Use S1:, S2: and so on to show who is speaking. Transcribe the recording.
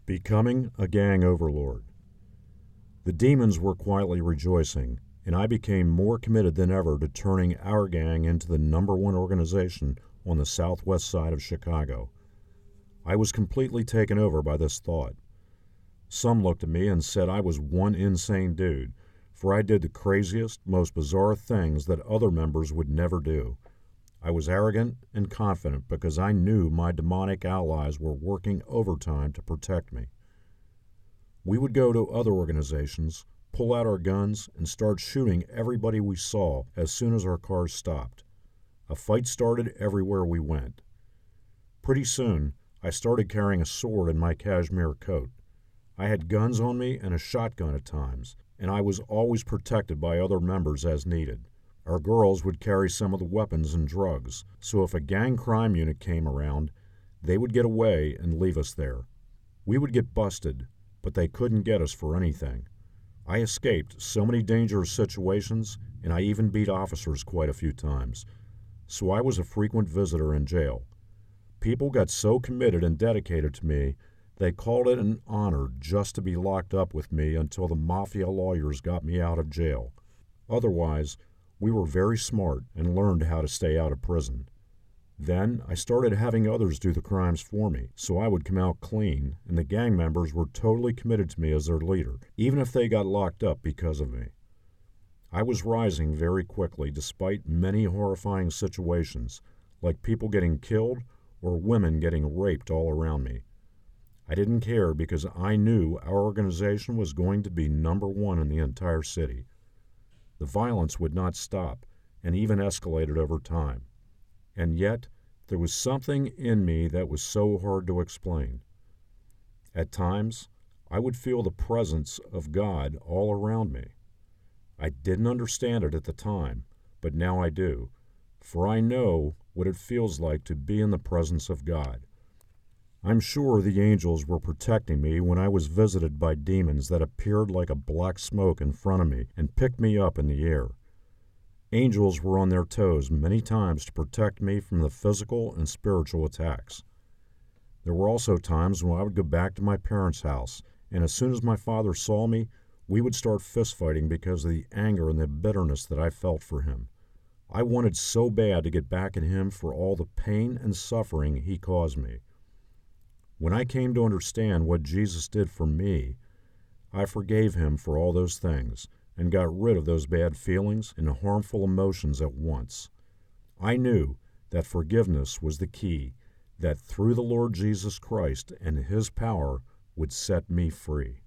S1: Becoming a gang overlord. The demons were quietly rejoicing, and I became more committed than ever to turning our gang into the #1 organization on the southwest side of Chicago. I was completely taken over by this thought. Some looked at me and said I was one insane dude, for I did the craziest, most bizarre things that other members would never do. I was arrogant and confident because I knew my demonic allies were working overtime to protect me. We would go to other organizations, pull out our guns, and start shooting everybody we saw as soon as our cars stopped. A fight started everywhere we went. Pretty soon, I started carrying a sword in my cashmere coat. I had guns on me and a shotgun at times, and I was always protected by other members as needed. Our girls would carry some of the weapons and drugs, so if a gang crime unit came around, they would get away and leave us there. We would get busted, but they couldn't get us for anything. I escaped so many dangerous situations, and I even beat officers quite a few times, so I was a frequent visitor in jail. People got so committed and dedicated to me, they called it an honor just to be locked up with me until the mafia lawyers got me out of jail. Otherwise, we were very smart and learned how to stay out of prison. Then I started having others do the crimes for me, so I would come out clean, and the gang members were totally committed to me as their leader, even if they got locked up because of me. I was rising very quickly despite many horrifying situations, like people getting killed or women getting raped all around me. I didn't care because I knew our organization was going to be #1 in the entire city. The violence would not stop, and even escalated over time. And yet, there was something in me that was so hard to explain. At times, I would feel the presence of God all around me. I didn't understand it at the time, but now I do, for I know what it feels like to be in the presence of God. I'm sure the angels were protecting me when I was visited by demons that appeared like a black smoke in front of me and picked me up in the air. Angels were on their toes many times to protect me from the physical and spiritual attacks. There were also times when I would go back to my parents' house, and as soon as my father saw me, we would start fistfighting because of the anger and the bitterness that I felt for him. I wanted so bad to get back at him for all the pain and suffering he caused me. When I came to understand what Jesus did for me, I forgave him for all those things and got rid of those bad feelings and harmful emotions at once. I knew that forgiveness was the key, that through the Lord Jesus Christ and his power would set me free.